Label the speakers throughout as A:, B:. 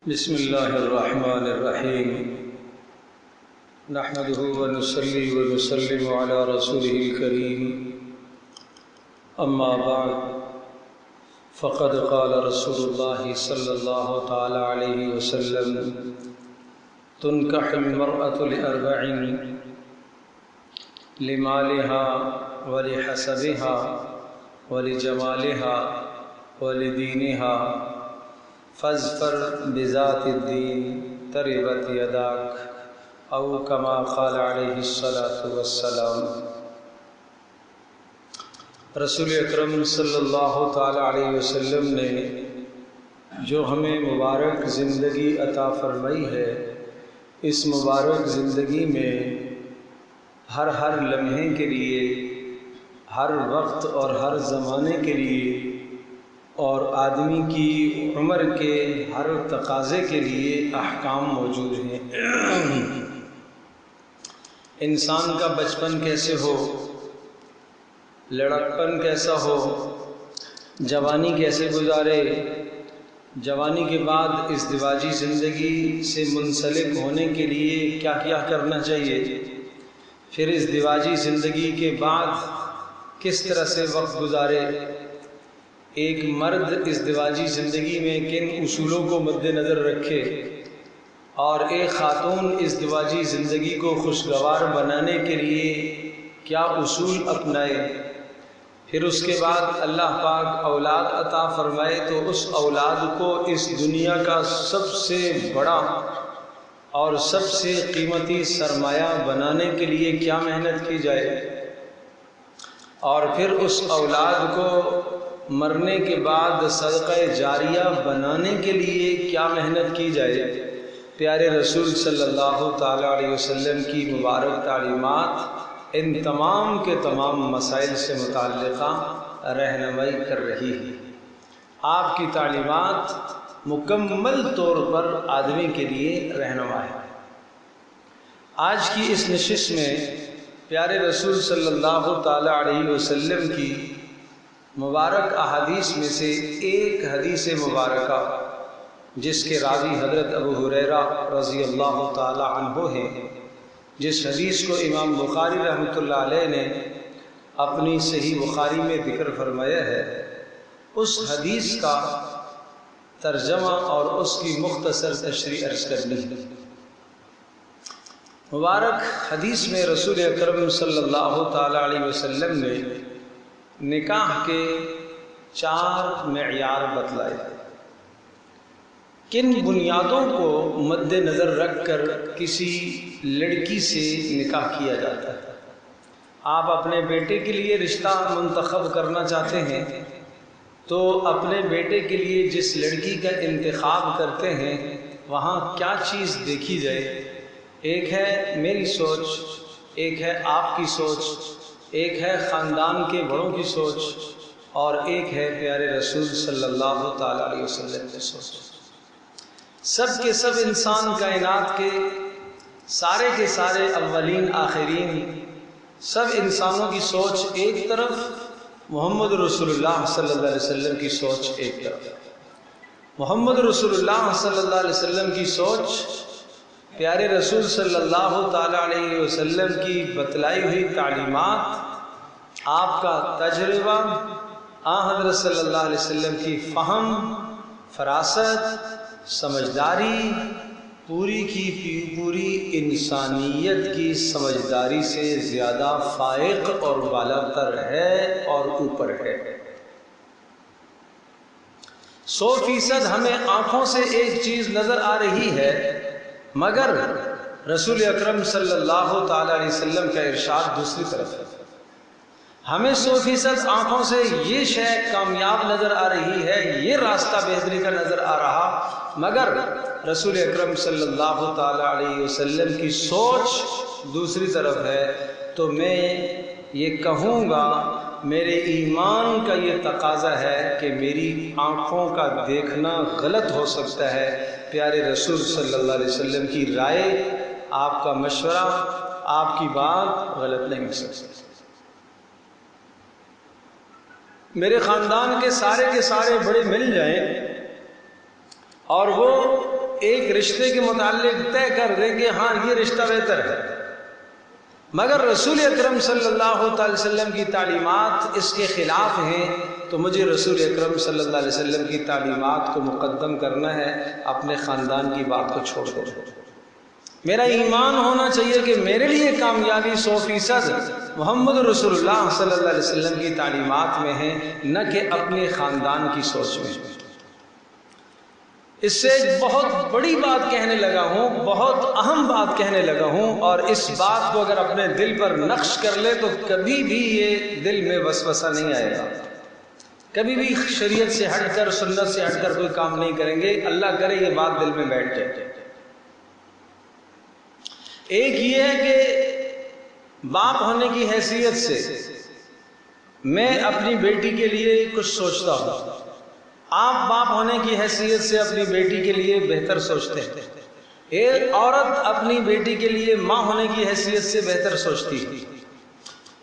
A: بسم اللہ الرحمن الرحیم نحمده ونصلي ونسلم على رسوله الكريم اما بعد فقد قال رسول الله صلی اللہ تعالی علیہ وسلم تنكح المرأة لأربع لمالها ولحسبها ولجمالها ولدينها فاظفر بذات الدین تربت یداک او کما قال علیہ الصلاۃ والسلام۔ رسول اکرم صلی اللہ تعالی علیہ وسلم نے جو ہمیں مبارک زندگی عطا فرمائی ہے، اس مبارک زندگی میں ہر لمحے کے لیے، ہر وقت اور ہر زمانے کے لیے اور آدمی کی عمر کے ہر تقاضے کے لیے احکام موجود ہیں۔ انسان کا بچپن کیسے ہو، لڑکپن کیسا ہو، جوانی کیسے گزارے، جوانی کے بعد ازدواجی زندگی سے منسلک ہونے کے لیے کیا کیا کرنا چاہیے، پھر ازدواجی زندگی کے بعد کس طرح سے وقت گزارے، ایک مرد ازدواجی زندگی میں کن اصولوں کو مد نظر رکھے اور ایک خاتون ازدواجی زندگی کو خوشگوار بنانے کے لیے کیا اصول اپنائے، پھر اس کے بعد اللہ پاک اولاد عطا فرمائے تو اس اولاد کو اس دنیا کا سب سے بڑا اور سب سے قیمتی سرمایہ بنانے کے لیے کیا محنت کی جائے، اور پھر اس اولاد کو مرنے کے بعد صدقہ جاریہ بنانے کے لیے کیا محنت کی جائے۔ پیارے رسول صلی اللہ تعالی علیہ وسلم کی مبارک تعلیمات ان تمام کے تمام مسائل سے متعلقہ رہنمائی کر رہی ہے۔ آپ کی تعلیمات مکمل طور پر آدمی کے لیے رہنما ہے۔ آج کی اس نشست میں پیارے رسول صلی اللہ تعالی علیہ وسلم کی مبارک احادیث میں سے ایک حدیث مبارکہ جس کے راوی حضرت ابو ہریرہ رضی اللہ تعالی عنہ ہیں، جس حدیث کو امام بخاری رحمۃ اللہ علیہ نے اپنی صحیح بخاری میں ذکر فرمایا ہے، اس حدیث کا ترجمہ اور اس کی مختصر تشریح عرض کرنی ہے۔ مبارک حدیث میں رسول اکرم صلی اللہ تعالی علیہ وسلم نے نکاح کے 4 معیار بتلائے، کن بنیادوں کو مد نظر رکھ کر کسی لڑکی سے نکاح کیا جاتا ہے۔ آپ اپنے بیٹے کے لیے رشتہ منتخب کرنا چاہتے ہیں تو اپنے بیٹے کے لیے جس لڑکی کا انتخاب کرتے ہیں وہاں کیا چیز دیکھی جائے؟ ایک ہے میری سوچ، ایک ہے آپ کی سوچ، ایک ہے خاندان کے بڑوں کی سوچ، اور ایک ہے پیارے رسول صلی اللہ تعالی علیہ وسلم کی سوچ۔ سب کے سب انسان کائنات کے سارے اولین آخرین سب انسانوں کی سوچ ایک طرف، محمد رسول اللہ صلی اللہ علیہ وسلم کی سوچ ایک طرف۔ محمد رسول اللہ صلی اللہ علیہ وسلم کی سوچ، پیارے رسول صلی اللہ تعالی علیہ وسلم کی بتلائی ہوئی تعلیمات، آپ کا تجربہ، حضرت صلی اللہ علیہ وسلم کی فہم، فراست، سمجھداری، پوری کی پوری انسانیت کی سمجھداری سے زیادہ فائق اور بالا تر ہے اور اوپر ہے۔ 100% ہمیں آنکھوں سے ایک چیز نظر آ رہی ہے، مگر رسول اکرم صلی اللہ تعالی علیہ وسلم کا ارشاد دوسری طرف ہے۔ ہمیں 100% آنکھوں سے یہ شے کامیاب نظر آ رہی ہے، یہ راستہ بہتری کا نظر آ رہا، مگر رسول اکرم صلی اللہ تعالی علیہ وسلم کی سوچ دوسری طرف ہے۔ تو میں یہ کہوں گا، میرے ایمان کا یہ تقاضا ہے کہ میری آنکھوں کا دیکھنا غلط ہو سکتا ہے، پیارے رسول صلی اللہ علیہ وسلم کی رائے، آپ کا مشورہ، آپ کی بات غلط نہیں ہو سکتی۔ میرے خاندان کے سارے بڑے مل جائیں اور وہ ایک رشتے کے متعلق طے کر دیں کہ ہاں یہ رشتہ بہتر ہے، مگر رسول اکرم صلی اللہ تعالی وسلم کی تعلیمات اس کے خلاف ہیں، تو مجھے رسول اکرم صلی اللہ علیہ وسلم کی تعلیمات کو مقدم کرنا ہے، اپنے خاندان کی بات کو چھوڑ دینا۔ میرا ایمان ہونا چاہیے کہ میرے لیے کامیابی 100% محمد رسول اللہ صلی اللہ علیہ وسلم کی تعلیمات میں ہے، نہ کہ اپنے خاندان کی سوچ میں۔ اس سے ایک بہت بڑی بات کہنے لگا ہوں، بہت اہم بات کہنے لگا ہوں، اور اس بات کو اگر اپنے دل پر نقش کر لے تو کبھی بھی یہ دل میں وسوسہ نہیں آئے گا، کبھی بھی شریعت سے ہٹ کر، سنت سے ہٹ کر کوئی کام نہیں کریں گے۔ اللہ کرے یہ بات دل میں بیٹھ جائے۔ ایک یہ ہے کہ باپ ہونے کی حیثیت سے میں اپنی بیٹی کے لیے کچھ سوچتا ہوں، آپ باپ ہونے کی حیثیت سے اپنی بیٹی کے لیے بہتر سوچتے ہیں، ایک عورت اپنی بیٹی کے لیے ماں ہونے کی حیثیت سے بہتر سوچتی ہے،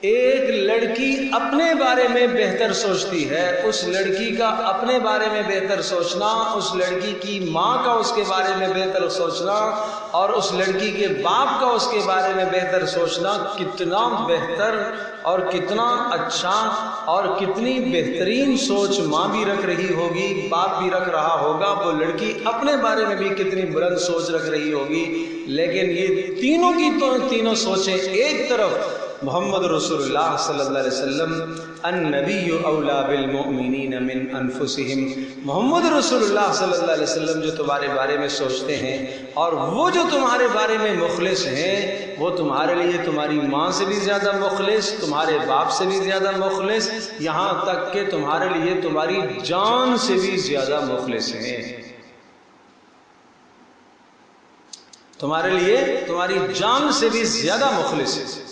A: ایک لڑکی اپنے بارے میں بہتر سوچتی ہے، اس لڑکی کا اپنے بارے میں بہتر سوچنا، اس لڑکی کی ماں کا اس کے بارے میں بہتر سوچنا، اور اس لڑکی کے باپ کا اس کے بارے میں بہتر سوچنا کتنا بہتر اور کتنا اچھا اور کتنی بہترین سوچ ماں بھی رکھ رہی ہوگی، باپ بھی رکھ رہا ہوگا، وہ لڑکی اپنے بارے میں بھی کتنی بلند سوچ رکھ رہی ہوگی۔ لیکن یہ تینوں کی تینوں سوچیں ایک طرف، محمد رسول اللہ صلی اللہ علیہ وسلم النبی اولا بالمؤمنین من انفسہم، محمد رسول اللہ صلی اللہ علیہ وسلم جو تمہارے بارے میں سوچتے ہیں، اور وہ جو تمہارے بارے میں مخلص ہیں، وہ تمہارے لیے تمہاری ماں سے بھی زیادہ مخلص، تمہارے باپ سے بھی زیادہ مخلص، یہاں تک کہ تمہارے لیے تمہاری جان سے بھی زیادہ مخلص ہیں، تمہارے لیے تمہاری جان سے بھی زیادہ مخلص ہے۔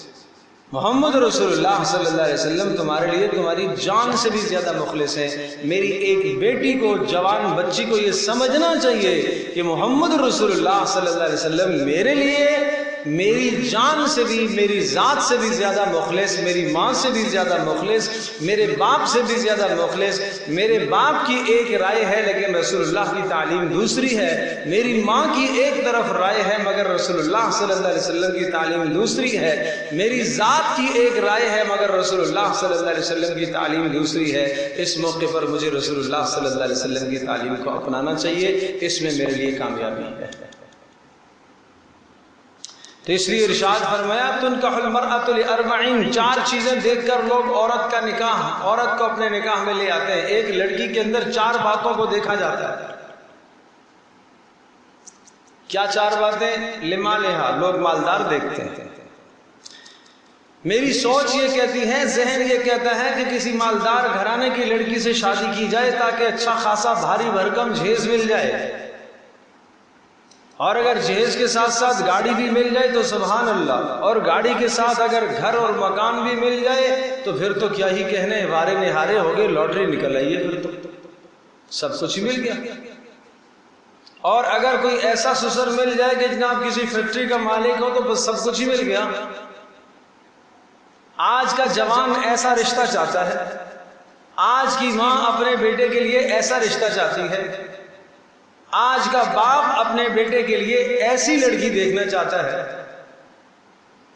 A: محمد رسول اللہ صلی اللہ علیہ وسلم تمہارے لیے تمہاری جان سے بھی زیادہ مخلص ہے۔ میری ایک بیٹی کو، جوان بچی کو یہ سمجھنا چاہیے کہ محمد رسول اللہ صلی اللہ علیہ وسلم میرے لیے میری جان سے بھی، میری ذات سے بھی زیادہ مخلص، میری ماں سے بھی زیادہ مخلص، میرے باپ سے بھی زیادہ مخلص۔ میرے باپ کی ایک رائے ہے لیکن رسول اللہ کی تعلیم دوسری ہے، میری ماں کی ایک طرف رائے ہے مگر رسول اللہ صلی اللہ علیہ وسلم کی تعلیم دوسری ہے، میری ذات کی ایک رائے ہے مگر رسول اللہ صلی اللہ علیہ وسلم کی تعلیم دوسری ہے۔ اس موقع پر مجھے رسول اللہ صلی اللہ علیہ وسلم کی تعلیم کو اپنانا چاہیے، اس میں میرے لیے کامیابی ہے۔ تو اس لیے ارشاد فرمایا تنکح المرأة لأربعین، 4 چیزیں دیکھ کر لوگ عورت کا نکاح، عورت کو اپنے نکاح میں لے آتے ہیں۔ ایک لڑکی کے اندر 4 باتوں کو دیکھا جاتا ہے۔ کیا 4 باتیں؟ لمالہا، لوگ مالدار دیکھتے ہیں۔ میری سوچ یہ کہتی ہے، ذہن یہ کہتا ہے کہ کسی مالدار گھرانے کی لڑکی سے شادی کی جائے تاکہ اچھا خاصا بھاری بھرکم جہیز مل جائے، اور اگر جہیز کے ساتھ ساتھ گاڑی بھی مل جائے تو سبحان اللہ، اور گاڑی کے ساتھ اگر گھر اور مکان بھی مل جائے تو پھر تو کیا ہی کہنے، وارے نہارے ہو گئے، لاٹری نکل آئی ہے، پھر تو سب کچھ ہی مل گیا۔ اور اگر کوئی ایسا سسر مل جائے کہ جناب کسی فیکٹری کا مالک ہو تو بس سب کچھ ہی مل گیا۔ آج کا جوان ایسا رشتہ چاہتا ہے، آج کی ماں اپنے بیٹے کے لیے ایسا رشتہ چاہتی ہے، آج کا باپ اپنے بیٹے کے لیے ایسی لڑکی دیکھنا چاہتا ہے،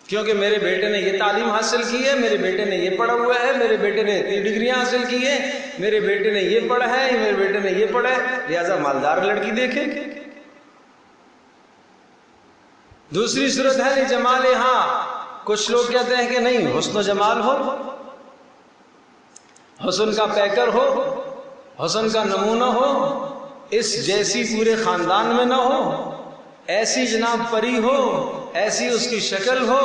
A: کیونکہ میرے بیٹے نے یہ تعلیم حاصل کی ہے، میرے بیٹے نے یہ پڑھا ہوا ہے، میرے بیٹے نے اتنی ڈگریاں حاصل کی ہیں، میرے بیٹے نے یہ پڑھا ہے، میرے بیٹے نے یہ پڑھا ہے، لہذا مالدار لڑکی دیکھے۔ دوسری صورت ہے لجمالہا، کچھ لوگ کہتے ہیں کہ نہیں، حسن و جمال ہو، حسن کا پیکر ہو، حسن کا نمونہ ہو، اس جیسی پورے خاندان میں نہ ہو، ایسی جناب پری ہو، ایسی اس کی شکل ہو،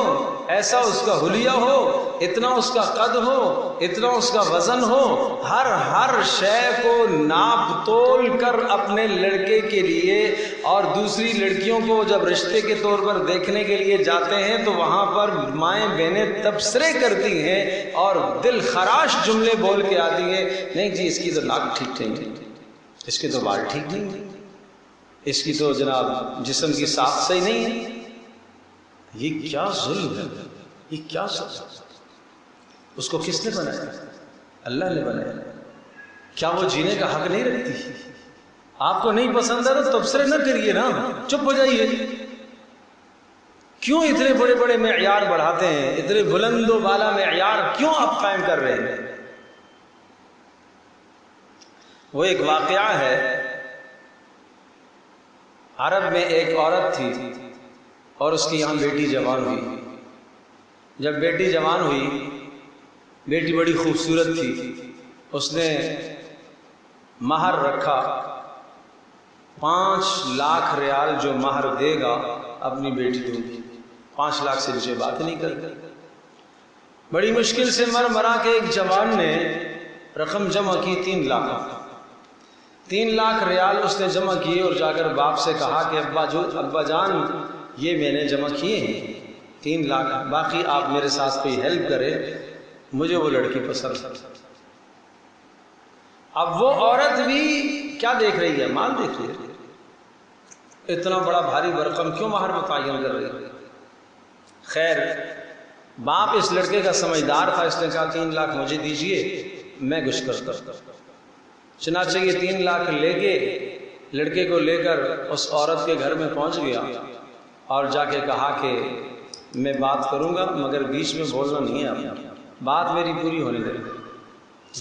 A: ایسا اس کا حلیہ ہو، اتنا اس کا قد ہو، اتنا اس کا وزن ہو، ہر شے کو ناپ تول کر اپنے لڑکے کے لیے، اور دوسری لڑکیوں کو جب رشتے کے طور پر دیکھنے کے لیے جاتے ہیں تو وہاں پر مائیں بہنیں تبصرے کرتی ہیں اور دل خراش جملے بول کے آتی ہیں، نہیں جی اس کی تو ناک ٹھیک نہیں، اس کے تو بال ٹھیک نہیں، اس کی تو جناب جسم کی ساخت صحیح نہیں ہے۔ یہ کیا ظلم ہے، یہ کیا ظلم؟ اس کو کس نے بنایا؟ اللہ نے بنایا۔ کیا وہ جینے کا حق نہیں رکھتی؟ آپ کو نہیں پسند ہے تو تبصرے نہ کریے نا، چپ ہو جائیے۔ کیوں اتنے بڑے بڑے معیار بڑھاتے ہیں؟ اتنے بلند و بالا معیار کیوں آپ قائم کر رہے ہیں؟ وہ ایک واقعہ ہے، عرب میں ایک عورت تھی اور اس کی یہاں بیٹی جوان ہوئی۔ جب بیٹی جوان ہوئی، بیٹی بڑی خوبصورت تھی، اس نے مہر رکھا، 5 لاکھ ریال جو مہر دے گا اپنی بیٹی دوں گی، 5 لاکھ سے نیچے بات نہیں کرتے۔ بڑی مشکل سے مر مرا کے ایک جوان نے رقم جمع کی 3 لاکھ، 3 لاکھ ریال اس نے جمع کیے اور جا کر باپ سے کہا کہ ابا جان یہ میں نے جمع کیے ہیں 3 لاکھ، باقی آپ میرے ساتھ کوئی ہیلپ کرے، مجھے وہ لڑکی پسند ہے۔ اب وہ عورت بھی کیا دیکھ رہی ہے؟ مال دیکھ رہی ہے، اتنا بڑا بھاری برقم کیوں مہر متعین کر رہی ہے؟ خیر باپ اس لڑکے کا سمجھدار تھا، اس نے کہا 3 لاکھ مجھے دیجئے، میں کچھ کرتا ہوں۔ چنانچہ یہ 3 لاکھ لے کے لڑکے کو لے کر اس عورت کے گھر میں پہنچ گیا اور جا کے کہا کہ میں بات کروں گا مگر بیچ میں بولنا نہیں ہے، آپ بات میری پوری ہونے دیں۔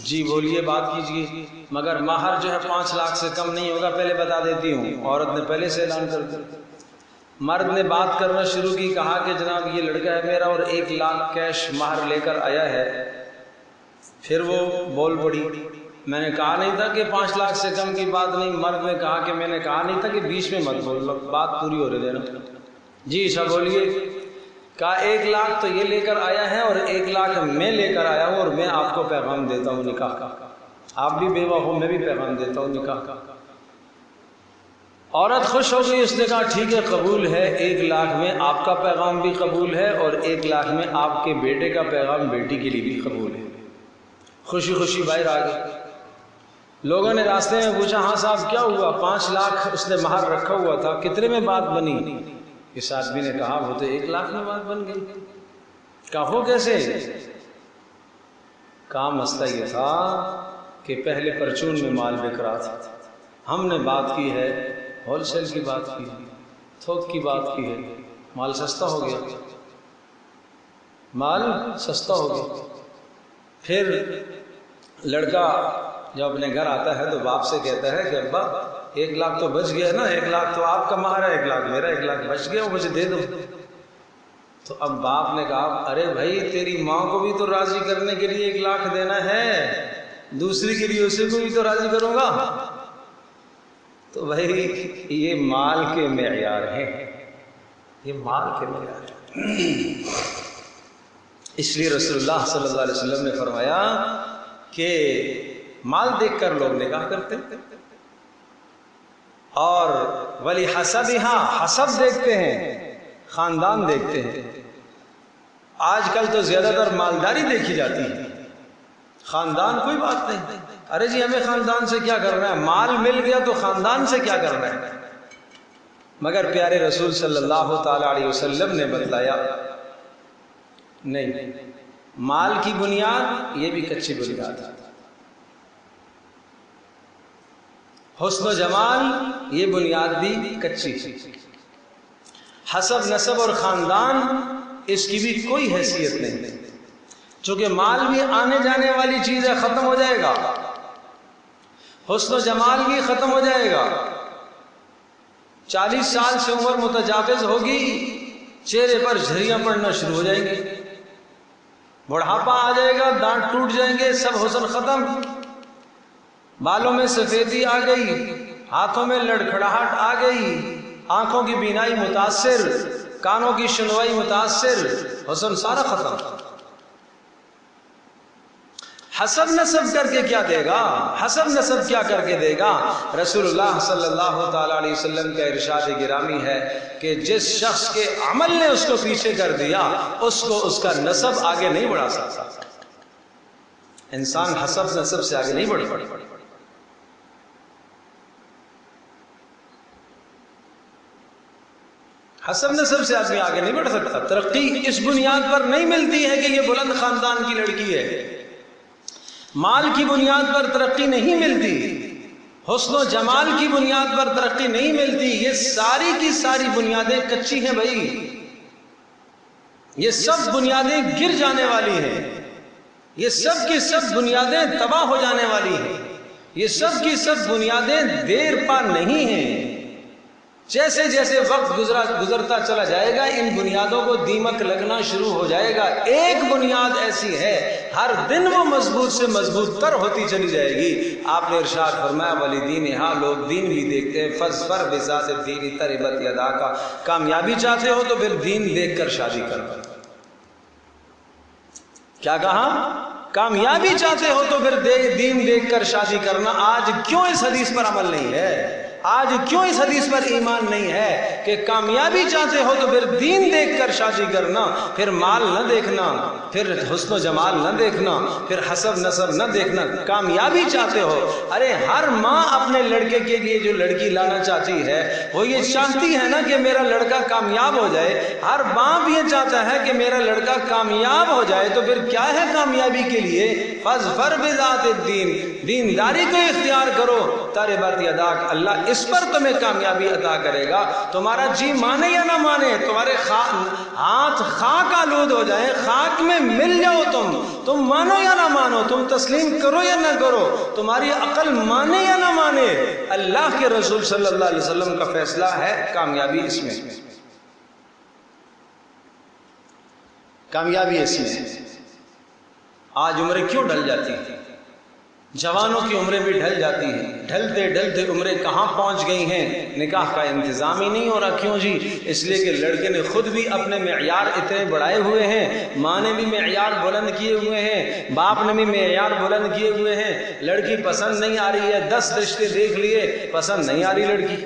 A: جی بولیے، بات کیجیے، مگر مہر جو ہے 5 لاکھ سے کم نہیں ہوگا، پہلے بتا دیتی ہوں۔ عورت نے پہلے سے اعلان کر دیا۔ مرد نے بات کرنا شروع کی، کہا کہ جناب یہ لڑکا ہے میرا اور 1 لاکھ کیش مہر لے کر آیا ہے۔ پھر وہ بول پڑی، میں نے کہا نہیں تھا کہ 5 لاکھ سے کم کی بات نہیں۔ مرد نے کہا کہ میں نے کہا نہیں تھا کہ بیچ میں مت بول لو، بات پوری ہو رہی دینا۔ جی اچھا بولیے۔ کہا 1 لاکھ تو یہ لے کر آیا ہے اور 1 لاکھ میں لے کر آیا ہوں اور میں آپ کو پیغام دیتا ہوں نکاح کا، آپ بھی بیوہ ہو، میں بھی پیغام دیتا ہوں نکاح کا۔ عورت خوش ہو گئی، اس نے کہا ٹھیک ہے قبول ہے، 1 لاکھ میں آپ کا پیغام بھی قبول ہے اور 1 لاکھ میں آپ کے بیٹے کا پیغام بیٹی کے لیے بھی قبول ہے۔ خوشی خوشی باہر آ گئی۔ لوگوں نے راستے میں پوچھا ہاں صاحب کیا ہوا؟ 5 لاکھ اس نے مہر رکھا ہوا تھا، کتنے میں بات بنی؟ اس آدمی نے کہا وہ تو 1 لاکھ میں بات بن گئی۔ کہا وہ کیسے؟ کہا مسئلہ یہ تھا کہ پہلے پرچون میں مال بک رہا تھا، ہم نے بات کی ہے ہول سیل کی، بات کی ہے تھوک کی، بات کی ہے، مال سستا ہو گیا، مال سستا ہو گیا۔ پھر لڑکا جب اپنے گھر آتا ہے تو باپ سے کہتا ہے کہ ابا 1 لاکھ تو بچ گیا نا، 1 لاکھ تو آپ کا مہر ہے، 1 لاکھ میرا، 1 لاکھ بچ گیا، وہ مجھے دے دو۔ تو اب باپ نے کہا ارے بھائی تیری ماں کو بھی تو راضی کرنے کے لیے 1 لاکھ دینا ہے، دوسری کے لیے اسے کو بھی تو راضی کروں گا۔ تو بھائی یہ مال کے معیار ہیں، یہ مال کے معیار ہیں۔ اس لیے رسول اللہ صلی اللہ علیہ وسلم نے فرمایا کہ مال دیکھ کر لوگ نکاح کرتے اور ولی حسبها، حسب دیکھتے ہیں، خاندان دیکھتے ہیں۔ آج کل تو زیادہ تر مالداری دیکھی جاتی ہے، خاندان کوئی بات نہیں، ارے جی ہمیں خاندان سے کیا کرنا ہے، مال مل گیا تو خاندان سے کیا کرنا ہے۔ مگر پیارے رسول صلی اللہ تعالی علیہ وسلم نے بتلایا نہیں، مال کی بنیاد یہ بھی کچی بنیاد ہے، حسن و جمال یہ بنیاد بھی کچی ہے، حسب نسب اور خاندان اس کی بھی کوئی حیثیت نہیں، چونکہ مال بھی آنے جانے والی چیز ہے، ختم ہو جائے گا، حسن و جمال بھی ختم ہو جائے گا۔ 40 سال سے عمر متجاوز ہوگی، چہرے پر جھریاں پڑنا شروع ہو جائیں گی، بڑھاپا آ جائے گا، دانت ٹوٹ جائیں گے، سب حسن ختم، بالوں میں سفیدی آ گئی، ہاتھوں میں لڑکھڑاہٹ آ گئی، آنکھوں کی بینائی متاثر، کانوں کی سنوائی متاثر، حسن سارا ختم۔ حسب نسب کر کے کیا دے گا؟ حسب نسب کیا کر کے دے گا؟ رسول اللہ صلی اللہ تعالی علیہ وسلم کا ارشاد گرامی ہے کہ جس شخص کے عمل نے اس کو پیچھے کر دیا اس کو اس کا نسب آگے نہیں بڑھا سکتا۔ انسان حسب نسب سے آگے نہیں بڑھ پڑے، حسب نسب سے آدمی آگے نہیں بڑھ سکتا۔ ترقی اس بنیاد پر نہیں ملتی ہے کہ یہ بلند خاندان کی لڑکی ہے، مال کی بنیاد پر ترقی نہیں ملتی، حسن و جمال کی بنیاد پر ترقی نہیں ملتی، یہ ساری کی ساری بنیادیں کچی ہیں بھائی، یہ سب بنیادیں گر جانے والی ہیں، یہ سب کی سب بنیادیں تباہ ہو جانے والی ہیں، یہ سب کی سب بنیادیں دیر پا نہیں ہیں۔ جیسے جیسے وقت گزرتا چلا جائے گا ان بنیادوں کو دیمک لگنا شروع ہو جائے گا۔ ایک بنیاد ایسی ہے ہر دن وہ مضبوط سے مضبوط تر ہوتی چلی جائے گی۔ آپ نے ارشاد فرمایا وَلِدِينِهَا، لوگ دین بھی دیکھتے ہیں، فَاظْفَرْ بِذَاتِ الدِّينِ تَرِبَتْ يَدَاكَ، کامیابی چاہتے ہو تو پھر دین دیکھ کر شادی کرو۔ کیا کہا؟ کامیابی چاہتے ہو تو پھر دین دیکھ کر شادی کرنا۔ آج کیوں اس حدیث پر عمل نہیں ہے؟ آج کیوں اس حدیث پر ایمان نہیں ہے کہ کامیابی چاہتے ہو تو پھر دین دیکھ کر شادی کرنا، پھر مال نہ دیکھنا، پھر حسن و جمال نہ دیکھنا، پھر حسب نسب نہ دیکھنا، کامیابی چاہتے ہو۔ ارے ہر ماں اپنے لڑکے کے لیے جو لڑکی لانا چاہتی ہے وہ یہ چاہتی ہے نا کہ میرا لڑکا کامیاب ہو جائے، ہر باپ یہ چاہتا ہے کہ میرا لڑکا کامیاب ہو جائے، تو پھر کیا ہے کامیابی کے لیے؟ فَاظْفَرْ بِذَاتِ الدِّينِ، دینداری کو اختیار کرو، تَرِبَتْ يَدَاكَ، اللہ اس پر تمہیں کامیابی عطا کرے گا۔ تمہارا جی مانے یا نہ مانے، تمہارے ہاتھ خاک آلود ہو جائیں، خاک میں مل جاؤ، تم مانو یا نہ مانو، تم تسلیم کرو یا نہ کرو، تمہاری عقل مانے یا نہ مانے، اللہ کے رسول صلی اللہ علیہ وسلم کا فیصلہ ہے کامیابی اس میں، کامیابی اس میں۔ آج عمریں کیوں ڈھل جاتی ہیں؟ جوانوں کی عمریں بھی ڈھل جاتی ہیں، ڈھلتے ڈھلتے عمریں کہاں پہنچ گئی ہیں؟ نکاح کا انتظام ہی نہیں ہو رہا۔ کیوں جی؟ اس لیے کہ لڑکے نے خود بھی اپنے معیار اتنے بڑھائے ہوئے ہیں، ماں نے بھی معیار بلند کیے ہوئے ہیں، باپ نے بھی معیار بلند کیے ہوئے ہیں، لڑکی پسند نہیں آ رہی ہے، 10 رشتے دیکھ لیے، پسند نہیں آ رہی لڑکی،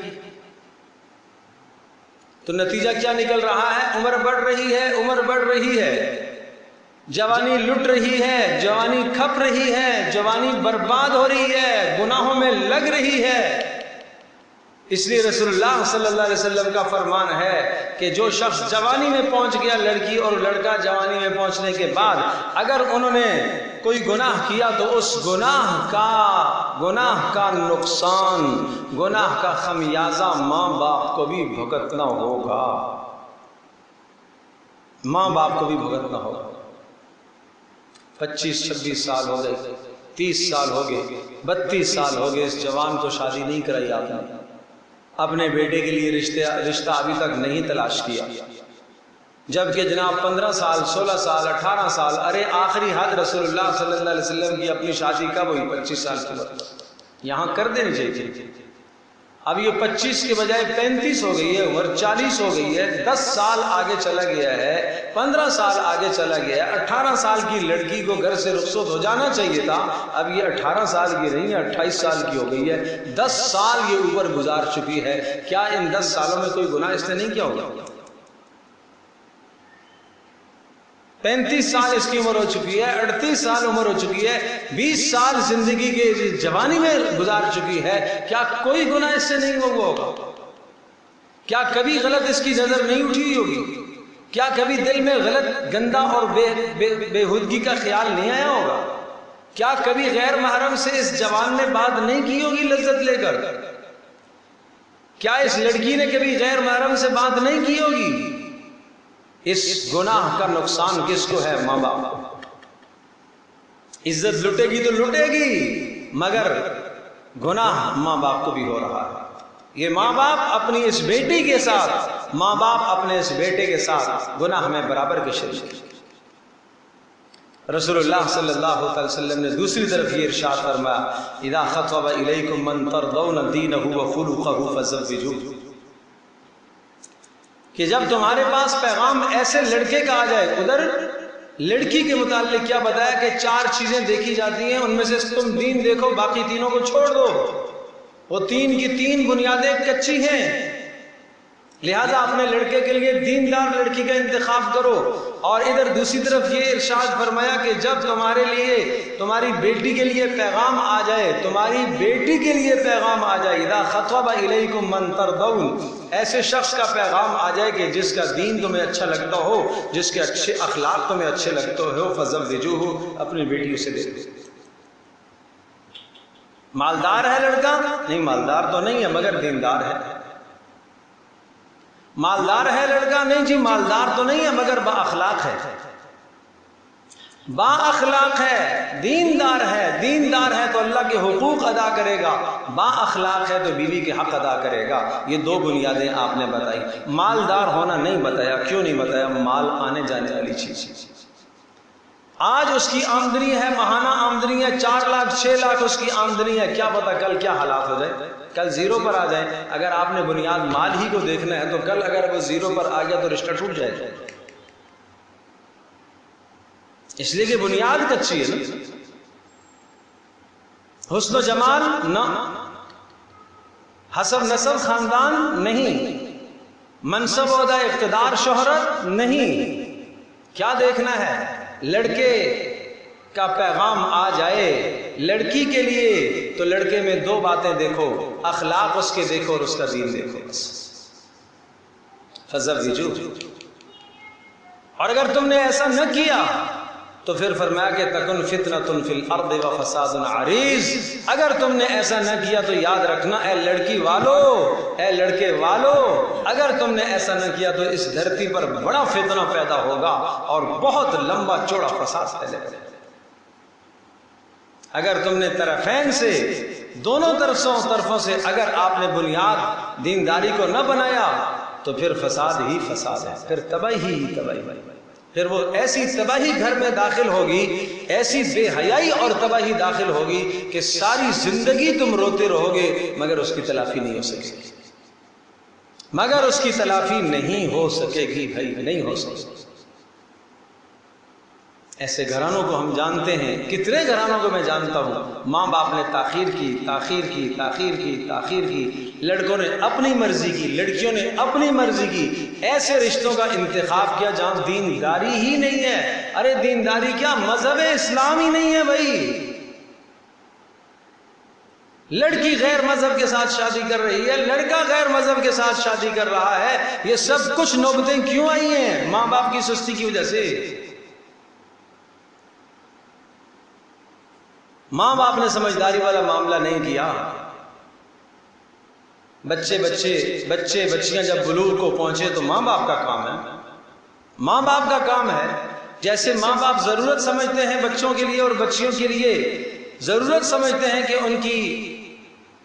A: تو نتیجہ کیا نکل رہا ہے؟ عمر بڑھ رہی ہے، عمر بڑھ رہی ہے، جوانی لٹ رہی ہے، جوانی کھپ رہی ہے، جوانی برباد ہو رہی ہے، گناہوں میں لگ رہی ہے۔ اس لیے رسول اللہ صلی اللہ علیہ وسلم کا فرمان ہے کہ جو شخص جوانی میں پہنچ گیا، لڑکی اور لڑکا جوانی میں پہنچنے کے بعد اگر انہوں نے کوئی گناہ کیا تو اس گناہ کا نقصان، گناہ کا خمیازہ ماں باپ کو بھی بھگتنا ہوگا، ماں باپ کو بھی بھگتنا ہوگا۔ 25-26 سال ہو گئے، 30 سال ہو گئے، 32 سال ہو گئے، اس جوان کو شادی نہیں کرائی آپ نے، اپنے بیٹے کے لیے رشتہ ابھی تک نہیں تلاش کیا، جبکہ جناب 15 سال، 16 سال، 18 سال، ارے آخری حد رسول اللہ صلی اللہ علیہ وسلم کی اپنی شادی کب ہوئی؟ 25 سال کی بعد، یہاں کر دینی چاہیے۔ اب یہ 25 کے بجائے 35 ہو گئی ہے عمر، 40 ہو گئی ہے، 10 سال آگے چلا گیا ہے، 15 سال آگے چلا گیا ہے، 18 سال کی لڑکی کو گھر سے رخصت ہو جانا چاہیے تھا، اب یہ 18 سال کی نہیں ہے، 28 سال کی ہو گئی ہے، 10 سال یہ اوپر گزار چکی ہے۔ کیا ان 10 سالوں میں کوئی گناہ اس نے نہیں کیا ہوگا؟ 35 سال اس کی عمر ہو چکی ہے، 38 سال عمر ہو چکی ہے، 20 سال زندگی کے جوانی میں گزار چکی ہے، کیا کوئی گناہ اس سے نہیں ہوا ہوگا؟ کیا کبھی غلط اس کی نظر نہیں اٹھی ہوگی؟ کیا کبھی دل میں غلط، گندا اور بےہودگی کا خیال نہیں آیا ہوگا؟ کیا کبھی غیر محرم سے اس جوان نے بات نہیں کی ہوگی لذت لے کر؟ کیا اس لڑکی نے کبھی غیر محرم سے بات نہیں کی ہوگی؟ اس گناہ کا نقصان کس کو ہے؟ ماں باپ کو۔ عزت لٹے گی تو لٹے گی، مگر گناہ ماں باپ کو بھی ہو رہا ہے۔ یہ ماں باپ اپنی اس بیٹی کے ساتھ، ماں باپ اپنے اس بیٹے کے ساتھ گناہ میں برابر کے شریک۔ رسول اللہ صلی اللہ علیہ وسلم نے دوسری طرف یہ ارشاد فرمایا اذا خطب الیکم من ترضون دینہ وخلقہ فزوجوہ، کہ جب تمہارے پاس پیغام ایسے لڑکے کا آ جائے، ادھر لڑکی کے متعلق کیا بتایا کہ 4 چیزیں دیکھی جاتی ہیں، ان میں سے تم دین دیکھو، باقی تینوں کو چھوڑ دو، وہ 3 کی 3 بنیادیں کچی ہیں، لہذا اپنے لڑکے کے لیے دیندار لڑکی کا انتخاب کرو۔ اور ادھر دوسری طرف یہ ارشاد فرمایا کہ جب تمہارے لیے، تمہاری بیٹی کے لیے پیغام آ جائے، تمہاری بیٹی کے لیے پیغام آ جائے، اذا خطب الیکم من ترضون، ایسے شخص کا پیغام آ جائے کہ جس کا دین تمہیں اچھا لگتا ہو، جس کے اچھے اخلاق تمہیں اچھے لگتے ہو، فزوجوہ، اپنی بیٹی اسے دے دو۔ مالدار ہے لڑکا؟ نہیں مالدار تو نہیں ہے مگر دیندار ہے. مالدار ہے لڑکا؟ نہیں جی مالدار تو نہیں ہے مگر با اخلاق ہے. با اخلاق ہے، دیندار ہے. دیندار ہے تو اللہ کے حقوق ادا کرے گا، با اخلاق ہے تو بیوی کے حق ادا کرے گا. یہ دو بنیادیں آپ نے بتائی. مالدار ہونا نہیں بتایا. کیوں نہیں بتایا؟ مال آنے جانے والی چیز. آج اس کی آمدنی ہے، ماہانہ آمدنی ہے 4 لاکھ 6 لاکھ اس کی آمدنی ہے. کیا پتا کل کیا حالات ہو جائے، کل زیرو پر آ جائے. اگر آپ نے بنیاد مال ہی کو دیکھنا ہے تو کل اگر وہ زیرو پر آ گیا تو رشتہ ٹوٹ جائے گا. اس لیے کہ بنیاد کچی ہے نا. حسن و جمال نہ، حسب نسب خاندان نہیں، منصب عہدہ اقتدار شہرت نہیں. کیا دیکھنا ہے؟ لڑکے کا پیغام آ جائے لڑکی کے لیے تو لڑکے میں 2 باتیں دیکھو، اخلاق اس کے دیکھو اور اس کا دین دیکھو بس. فزوجوہ. اور اگر تم نے ایسا نہ کیا تو پھر فرمایا کہ تکن فتنۃ فی الارض وفساد عریض. اگر تم نے ایسا نہ کیا تو یاد رکھنا اے لڑکی والو، اے لڑکے والو، اگر تم نے ایسا نہ کیا تو اس دھرتی پر بڑا فتنہ پیدا ہوگا اور بہت لمبا چوڑا فساد پھیلے گا. اگر تم نے طرفین سے، دونوں طرفوں سے اگر آپ نے بنیاد دینداری کو نہ بنایا تو پھر فساد ہی فساد ہے، پھر تباہی ہی تباہی. پھر وہ ایسی تباہی گھر میں داخل ہوگی، ایسی بے حیائی اور تباہی داخل ہوگی کہ ساری زندگی تم روتے رہو گے مگر اس کی تلافی نہیں ہو سکے گی. مگر اس کی تلافی نہیں ہو سکے گی بھائی، نہیں ہو سکے گی. ایسے گھرانوں کو ہم جانتے ہیں، کتنے گھرانوں کو میں جانتا ہوں. ماں باپ نے تاخیر کی، لڑکوں نے اپنی مرضی کی، لڑکیوں نے اپنی مرضی کی. ایسے رشتوں کا انتخاب کیا جہاں دینداری ہی نہیں ہے. ارے دینداری کیا، مذہب اسلام ہی نہیں ہے بھائی. لڑکی غیر مذہب کے ساتھ شادی کر رہی ہے، لڑکا غیر مذہب کے ساتھ شادی کر رہا ہے. یہ سب کچھ نوبتیں کیوں آئی ہیں؟ ماں باپ کی سستی کی وجہ سے. ماں باپ نے سمجھداری والا معاملہ نہیں کیا. بچیاں جب بلوغ کو پہنچے تو ماں باپ کا کام ہے، ماں باپ کا کام ہے. جیسے ماں باپ ضرورت سمجھتے ہیں بچوں کے لیے اور بچیوں کے لیے ضرورت سمجھتے ہیں کہ ان کی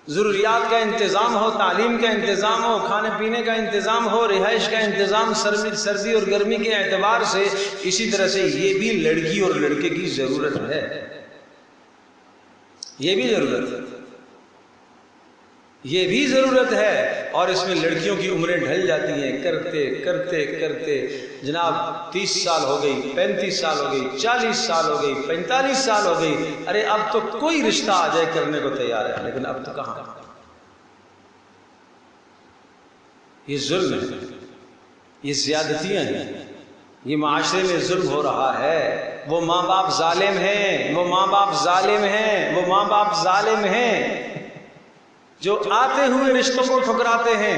A: ضروریات کا انتظام ہو، تعلیم کا انتظام ہو، کھانے پینے کا انتظام ہو، رہائش کا انتظام سردی اور گرمی کے اعتبار سے، اسی طرح سے یہ بھی لڑکی اور لڑکے کی ضرورت ہے. یہ بھی ضرورت ہے. اور اس میں لڑکیوں کی عمریں ڈھل جاتی ہیں، کرتے جناب 30 سال ہو گئی، 35 سال ہو گئی، 40 سال ہو گئی، 45 سال ہو گئی. ارے اب تو کوئی رشتہ آ جائے کرنے کو تیار ہے، لیکن اب تو کہاں. یہ ظلم ہے، یہ زیادتیاں ہیں، یہ معاشرے میں ظلم ہو رہا ہے. وہ ماں باپ ظالم ہیں، وہ ماں باپ ظالم ہیں، وہ ماں باپ ظالم ہیں جو آتے ہوئے رشتوں کو ٹھکراتے ہیں.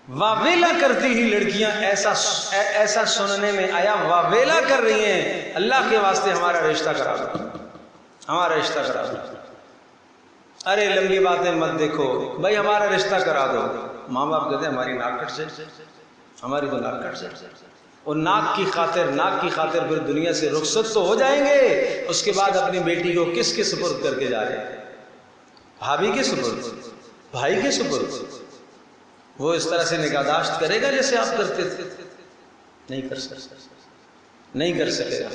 A: واویلا کرتی ہی لڑکیاں ایسا سننے میں آیا، واویلا کر رہی ہیں اللہ کے واسطے ہمارا رشتہ کرا دو، ہمارا رشتہ کرا دو. ارے لمبی باتیں مت دیکھو بھائی، ہمارا رشتہ کرا دو. ماں باپ کہتے ہیں ہماری ناک کٹ سے، ہماری تو ناک کٹ سے. اور ناک کی خاطر پھر دنیا سے رخصت تو ہو جائیں گے. اس کے بعد اپنی بیٹی کو کس کے سپرد کر کے جا رہے ہیں؟ بھابھی کے سپرد، بھائی کے سپرد. وہ اس طرح سے نگہداشت کرے گا جیسے آپ کرتے تھے؟ نہیں کر سکے گا.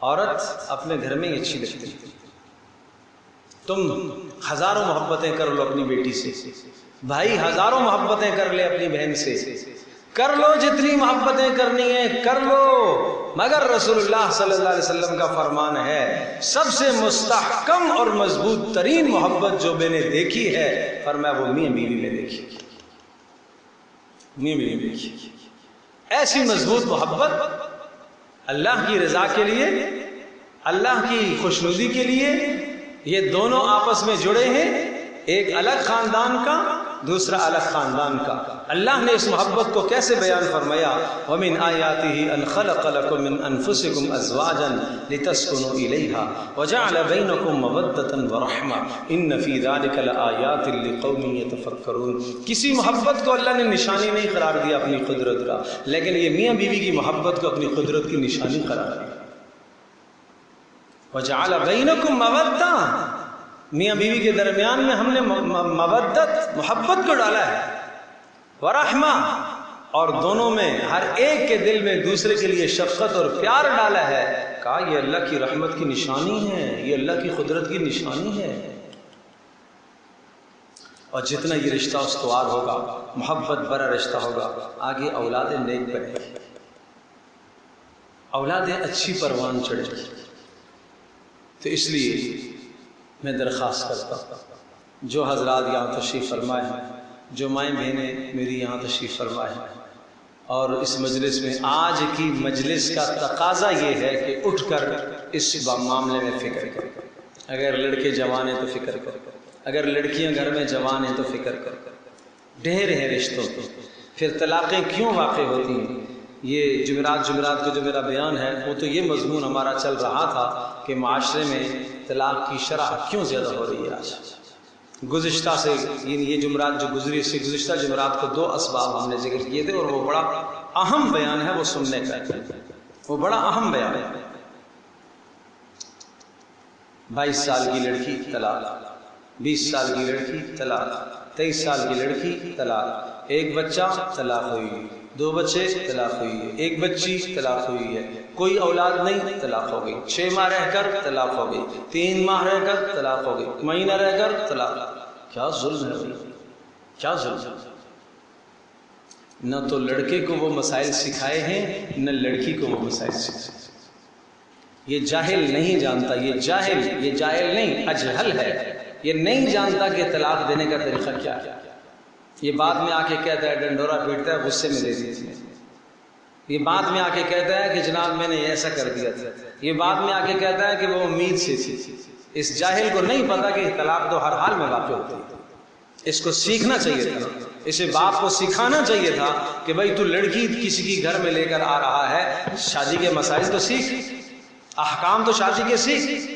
A: عورت اپنے گھر میں ہی اچھی لگتی ہے. تم ہزاروں محبتیں کر لو اپنی بیٹی سے، بھائی ہزاروں محبتیں کر لے اپنی بہن سے، کر لو جتنی محبتیں کرنی ہیں کر لو. مگر رسول اللہ صلی اللہ علیہ وسلم کا فرمان ہے سب سے مستحکم اور مضبوط ترین محبت جو میں نے دیکھی ہے، فرمایا وہ میاں بیوی میں دیکھی، میاں بیوی میں دیکھی. ایسی مضبوط محبت اللہ کی رضا کے لیے، اللہ کی خوشنودی کے لیے. یہ دونوں آپس میں جڑے ہیں، ایک الگ خاندان کا دوسرا الگ خاندان کا۔ اللہ نے اس محبت کو کیسے بیان فرمایا؟ وَمِنْ آيَاتِهِ أَنْ خَلَقَ لَكُم مِّنْ أَنفُسِكُمْ أَزْوَاجًا لِتَسْكُنُوا إِلَيْهَا وَجَعَلَ بَيْنَكُم مَّوَدَّةً وَرَحْمَةً إِنَّ فِي ذَلِكَ لَآيَاتٍ لِقَوْمٍ يَتَفَكَّرُونَ۔ کسی محبت کو اللہ نے نشانی نہیں قرار دیا اپنی قدرت کا، لیکن یہ میاں بیوی کی محبت کو اپنی قدرت کی نشانی قرار دیا۔ وَجَعَلَ بَيْنَكُم مَّوَدَّةً، میاں بیوی کے درمیان میں ہم نے مودت محبت کو ڈالا ہے، ورحمہ، اور دونوں میں ہر ایک کے دل میں دوسرے کے لیے شفقت اور پیار ڈالا ہے۔ کہا یہ اللہ کی رحمت کی نشانی ہے، یہ اللہ کی قدرت کی نشانی ہے۔ اور جتنا یہ رشتہ استوار ہوگا، محبت بھرا رشتہ ہوگا، آگے اولاد نیک بنے گی، اولادیں اچھی پروان چڑھے گی۔ تو اس لیے میں درخواست کرتا ہوں جو حضرات یہاں تشریف فرمائے ہیں، جو مائیں بہنیں میری یہاں تشریف فرمائے ہیں، اور اس مجلس میں آج کی مجلس کا تقاضا یہ ہے کہ اٹھ کر اس معاملے میں فکر کریں۔ اگر لڑکے جوان ہیں تو فکر کریں، اگر لڑکیاں گھر میں جوان ہیں تو فکر کریں۔ ڈھیر ہیں رشتوں کے، پھر طلاقیں کیوں واقع ہوتی ہیں؟ یہ جمعرات کو جو میرا بیان ہے وہ تو یہ مضمون ہمارا چل رہا تھا کہ معاشرے میں طلاق کی شرح کیوں زیادہ ہو رہی ہے آج۔ گزشتہ سے یہ جمعرات جو گزری، اس سے گزشتہ جمعرات کو دو اسباب ہم نے ذکر کیے تھے، اور وہ بڑا اہم بیان ہے، وہ سننے کا ہے، وہ بڑا اہم بیان ہے۔ 22 سال کی لڑکی طلاق، 20 سال کی لڑکی طلاق، 23 سال کی لڑکی طلاق، ایک بچہ طلاق ہوئی، 2 بچے طلاق ہوئی ہے، 1 بچی طلاق ہوئی ہے، کوئی اولاد نہیں طلاق ہو گئی، 6 ماہ رہ کر طلاق ہو گئی، 3 ماہ رہ کر طلاق ہو گئی، مہینہ رہ کر طلاق۔ کیا ظلم ہے بھائی، کیا ظلم ہے! نہ تو لڑکے کو وہ مسائل سکھائے ہیں، نہ لڑکی کو وہ مسائل سکھائے۔ یہ جاہل نہیں جانتا، یہ جاہل نہیں، اجہل ہے، یہ نہیں جانتا کہ طلاق دینے کا طریقہ کیا ہے۔ یہ بعد میں آ کے کہتا ہے، ڈنڈورا پیٹتا ہے، غصے میں دے دیتی ہے۔ یہ بعد میں آ کے کہتا ہے کہ جناب میں نے ایسا کر دیا تھا۔ یہ بعد میں آ کے کہتا ہے کہ وہ امید سے تھی۔ اس جاہل کو نہیں پتا کہ طلاق تو ہر حال میں واقع ہوتی ہے۔ اس کو سیکھنا چاہیے تھا، اسے باپ کو سکھانا چاہیے تھا کہ بھائی تو لڑکی کسی کی گھر میں لے کر آ رہا ہے، شادی کے مسائل تو سیکھ، احکام تو شادی کے سیکھ۔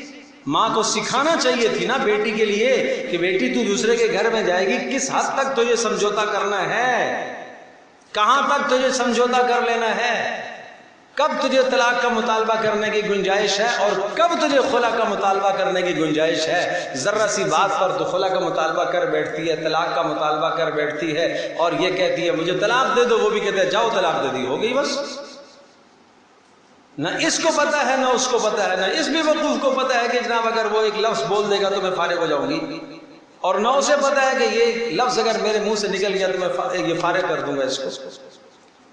A: ماں کو سکھانا چاہیے تھی نا بیٹی کے لیے کہ بیٹی تو دوسرے کے گھر میں جائے گی، کس حد تک تجھے سمجھوتا کرنا ہے، کہاں تک تجھے سمجھوتا کر لینا ہے، کب تجھے طلاق کا مطالبہ کرنے کی گنجائش ہے اور کب تجھے خلا کا مطالبہ کرنے کی گنجائش ہے۔ ذرا سی بات پر تو خلا کا مطالبہ کر بیٹھتی ہے، طلاق کا مطالبہ کر بیٹھتی ہے، اور یہ کہتی ہے مجھے طلاق دے دو، وہ بھی کہتے ہیں جاؤ طلاق دے دی، ہو گئی بس۔ نہ اس کو پتا ہے، نہ اس کو پتا ہے، نہ اس بے وقوف کو پتا ہے کہ جناب اگر وہ ایک لفظ بول دے گا تو میں فارغ ہو جاؤں گی، اور نہ اسے پتا ہے کہ یہ لفظ اگر میرے منہ سے نکل گیا تو میں یہ فارغ کر دوں گا اس کو۔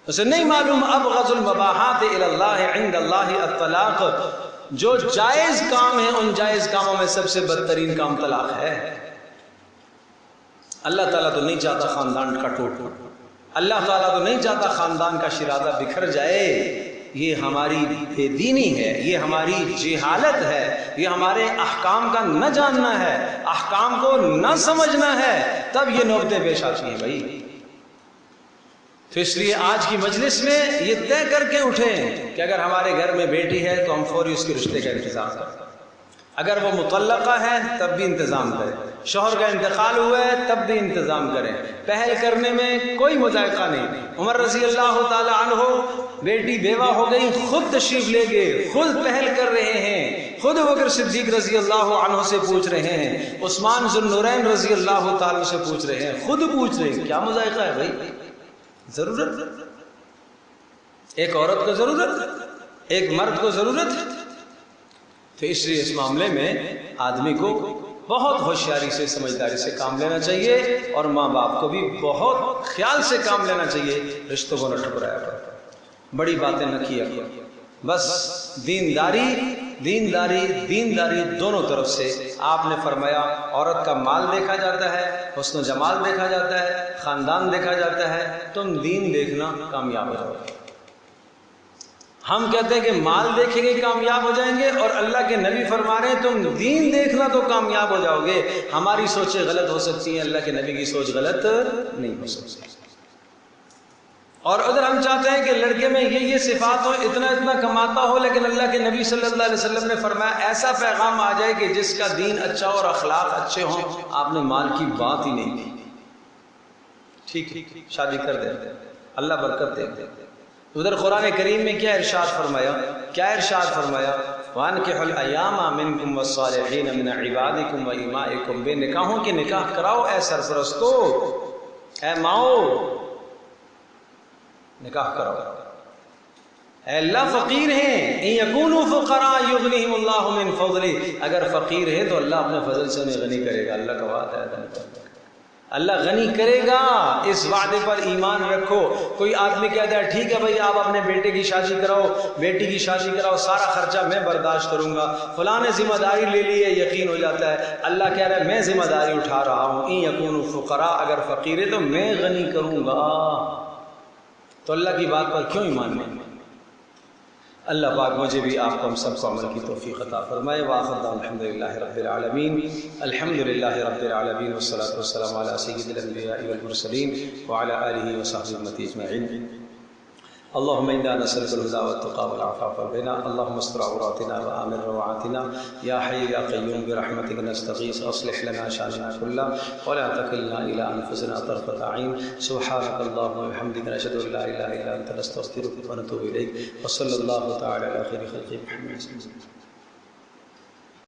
A: اسے نہیں معلوم ابغض المباحات الی اللہ عند اللہ الطلاق، جو جائز کام ہے ان جائز کاموں میں سب سے بدترین کام طلاق ہے۔ اللہ تعالیٰ تو نہیں چاہتا خاندان کا ٹوٹ، اللہ تعالیٰ تو نہیں چاہتا خاندان کا شرازہ بکھر جائے۔ یہ ہماری بے دینی ہے، یہ ہماری جہالت ہے، یہ ہمارے احکام کا نہ جاننا ہے، احکام کو نہ سمجھنا ہے، تب یہ نوبتیں پیش آتی ہیں بھائی۔ تو اس لیے آج کی مجلس میں یہ طے کر کے اٹھیں کہ اگر ہمارے گھر میں بیٹی ہے تو ہم فوری اس کے رشتے کا انتظام کریں، اگر وہ مطلقہ ہے تب بھی انتظام کریں، شوہر کا انتقال ہوا ہے تب بھی انتظام کریں، پہل کرنے میں کوئی مذائقہ نہیں۔ عمر رضی اللہ تعالی عنہ بیٹی بیوہ ہو گئی، خود تشریف لے گئے، خود پہل کر رہے ہیں، خود بکر صدیق رضی اللہ عنہ سے پوچھ رہے ہیں، عثمان ذو النورین رضی اللہ تعالی سے پوچھ رہے ہیں، خود پوچھ رہے ہیں۔ کیا مذائقہ ہے بھائی؟ ضرورت ایک عورت کو ضرورت، ایک مرد کو ضرورت ہے۔ تو اس لیے اس معاملے میں آدمی کو بہت ہوشیاری سے، سمجھداری سے کام لینا چاہیے، اور ماں باپ کو بھی بہت خیال سے کام لینا چاہیے، رشتوں کو نہ ٹھکرایا کرو، بڑی باتیں نہ کیا کرو، بس دینداری دینداری دینداری دونوں طرف سے۔ آپ نے فرمایا عورت کا مال دیکھا جاتا ہے، حسن و جمال دیکھا جاتا ہے، خاندان دیکھا جاتا ہے، تم دین دیکھنا، کامیاب ہو جاؤ۔ ہم کہتے ہیں کہ مال دیکھیں گے کامیاب ہو جائیں گے، اور اللہ کے نبی فرما رہے ہیں تم دین دیکھنا تو کامیاب ہو جاؤ گے۔ ہماری سوچیں غلط ہو سکتی ہیں، اللہ کے نبی کی سوچ غلط نہیں ہو سکتی۔ اور اگر ہم چاہتے ہیں کہ لڑکے میں یہ صفات ہو، اتنا کماتا ہو، لیکن اللہ کے نبی صلی اللہ علیہ وسلم نے فرمایا ایسا پیغام آ جائے کہ جس کا دین اچھا اور اخلاق اچھے ہوں، آپ نے مال کی بات ہی نہیں کی، ٹھیک شادی کر دیں، اللہ برکت دے دے۔ ادھر قرآن کریم میں کیا ارشاد فرمایا؟ وَأَنكِحُوا الْأَيَامَ مِنكُمْ وَالصَّالِحِينَ مِنْ عِبَادِكُمْ وَإِمَائِكُمْ، بے نکاحوں کے نکاح کراؤ اے سرپرستو، اے ماؤ نکاح کراؤ۔ اے اللہ فقیر ہیں، ان یکونوا فقراء یغنیہم اللہ من فضلہ، اگر فقیر ہے تو اللہ اپنے فضل سے انہیں غنی کرے گا۔ اللہ کا وعدہ ہے، اللہ غنی کرے گا، اس وعدے پر ایمان رکھو۔ کوئی آدمی کہتا ہے ٹھیک ہے بھائی آپ اپنے بیٹے کی شادی کراؤ، بیٹی کی شادی کراؤ، سارا خرچہ میں برداشت کروں گا، فلاں نے ذمہ داری لے لی ہے، یقین ہو جاتا ہے۔ اللہ کہہ رہا ہے میں ذمہ داری اٹھا رہا ہوں، ان یکونوا فقراء، اگر فقیر ہے تو میں غنی کروں گا۔ تو اللہ کی بات پر کیوں ایمان نہیں؟ اللہ پاک مجھے بھی آپ کو ہم سب کو عمل کی توفیق عطا فرمائے۔ وآخر دعوانا الحمدللہ رب العالمین، الحمدللہ رب العالمین، والصلاة والسلام علی سید الانبیاء والمرسلین وعلی آلہ وصحبہ امتی اجمعین۔ اللهم إنا نسألك الهدى والتقى والعفاف والغنى، اللهم استر عوراتنا وآمن روعاتنا، يا حي يا قيوم برحمتك نستغيث، أصلح لنا شأننا كله ولا تكلنا إلى أنفسنا طرفة عين، سبحانك اللهم وبحمدك نشهد أن لا إله إلا أنت نستغفرك ونتوب إليك، وصلى الله تعالى على خير خلقه محمد.